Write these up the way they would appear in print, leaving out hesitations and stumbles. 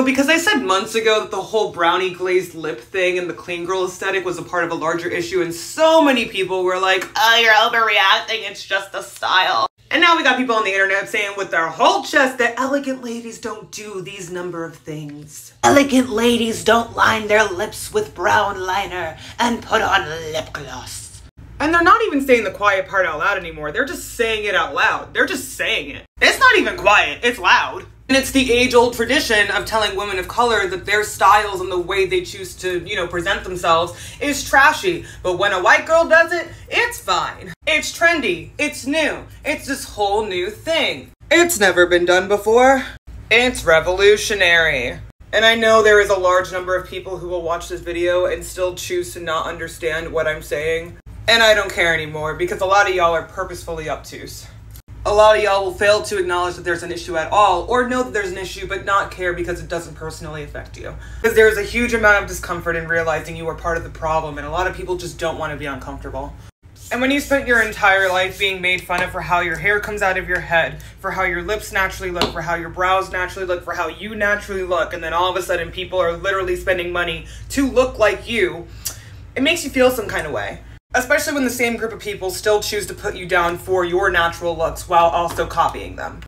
Because I said months ago that the whole brownie glazed lip thing and the clean girl aesthetic was a part of a larger issue, and so many people were like, oh, you're overreacting, it's just a style. And now we got people on the internet saying with their whole chest that elegant ladies don't do these number of things. Elegant ladies don't line their lips with brown liner and put on lip gloss. And they're not even saying the quiet part out loud anymore, they're just saying it out loud. They're just saying it. It's not even quiet, it's loud. And it's the age-old tradition of telling women of color that their styles and the way they choose to, present themselves is trashy. But when a white girl does it, it's fine. It's trendy. It's new. It's this whole new thing. It's never been done before. It's revolutionary. And I know there is a large number of people who will watch this video and still choose to not understand what I'm saying. And I don't care anymore because a lot of y'all are purposefully obtuse. A lot of y'all will fail to acknowledge that there's an issue at all, or know that there's an issue but not care because it doesn't personally affect you. Because there's a huge amount of discomfort in realizing you are part of the problem, and a lot of people just don't want to be uncomfortable. And when you spent your entire life being made fun of for how your hair comes out of your head, for how your lips naturally look, for how your brows naturally look, for how you naturally look, and then all of a sudden people are literally spending money to look like you, it makes you feel some kind of way. Especially when the same group of people still choose to put you down for your natural looks while also copying them.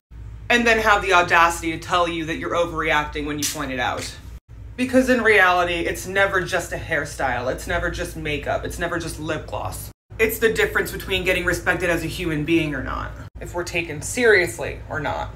And then have the audacity to tell you that you're overreacting when you point it out. Because in reality, it's never just a hairstyle, it's never just makeup, it's never just lip gloss. It's the difference between getting respected as a human being or not. If we're taken seriously or not.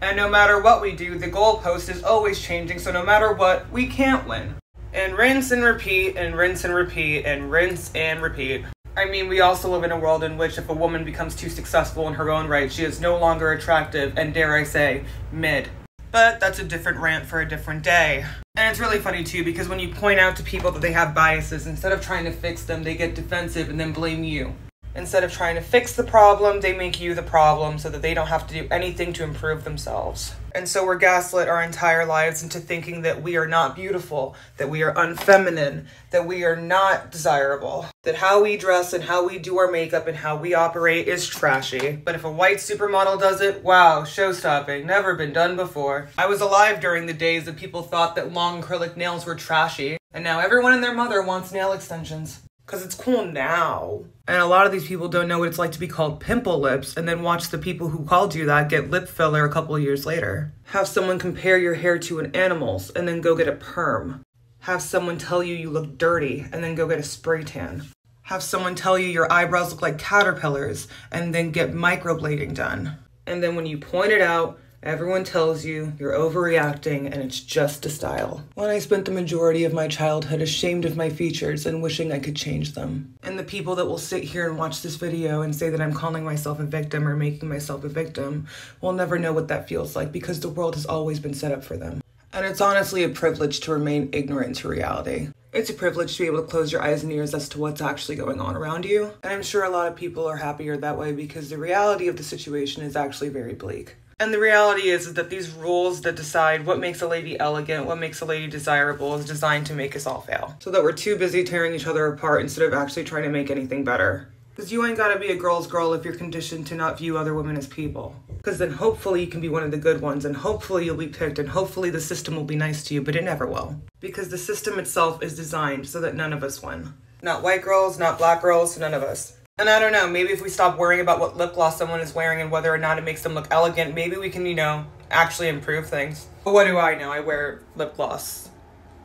And no matter what we do, the goalpost is always changing, so no matter what, we can't win. And rinse and repeat, and rinse and repeat, and rinse and repeat. I mean, we also live in a world in which if a woman becomes too successful in her own right, she is no longer attractive and, dare I say, mid. But that's a different rant for a different day. And it's really funny too, because when you point out to people that they have biases, instead of trying to fix them, they get defensive and then blame you. Instead of trying to fix the problem, they make you the problem so that they don't have to do anything to improve themselves. And so we're gaslit our entire lives into thinking that we are not beautiful, that we are unfeminine, that we are not desirable, that how we dress and how we do our makeup and how we operate is trashy. But if a white supermodel does it, wow, show-stopping, never been done before. I was alive during the days that people thought that long acrylic nails were trashy, and now everyone and their mother wants nail extensions. Because it's cool now. And a lot of these people don't know what it's like to be called pimple lips and then watch the people who called you that get lip filler a couple of years later. Have someone compare your hair to an animal's and then go get a perm. Have someone tell you you look dirty and then go get a spray tan. Have someone tell you your eyebrows look like caterpillars and then get microblading done. And then when you point it out, everyone tells you you're overreacting and it's just a style. When I spent the majority of my childhood ashamed of my features and wishing I could change them. And the people that will sit here and watch this video and say that I'm calling myself a victim or making myself a victim will never know what that feels like because the world has always been set up for them. And it's honestly a privilege to remain ignorant to reality. It's a privilege to be able to close your eyes and ears as to what's actually going on around you. And I'm sure a lot of people are happier that way because the reality of the situation is actually very bleak. And the reality is that these rules that decide what makes a lady elegant, what makes a lady desirable, is designed to make us all fail. So that we're too busy tearing each other apart instead of actually trying to make anything better. Because you ain't gotta be a girl's girl if you're conditioned to not view other women as people. Because then hopefully you can be one of the good ones, and hopefully you'll be picked, and hopefully the system will be nice to you, but it never will. Because the system itself is designed so that none of us win. Not white girls, not black girls, none of us. And I don't know, maybe if we stop worrying about what lip gloss someone is wearing and whether or not it makes them look elegant, maybe we can, actually improve things. But what do I know? I wear lip gloss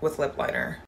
with lip liner.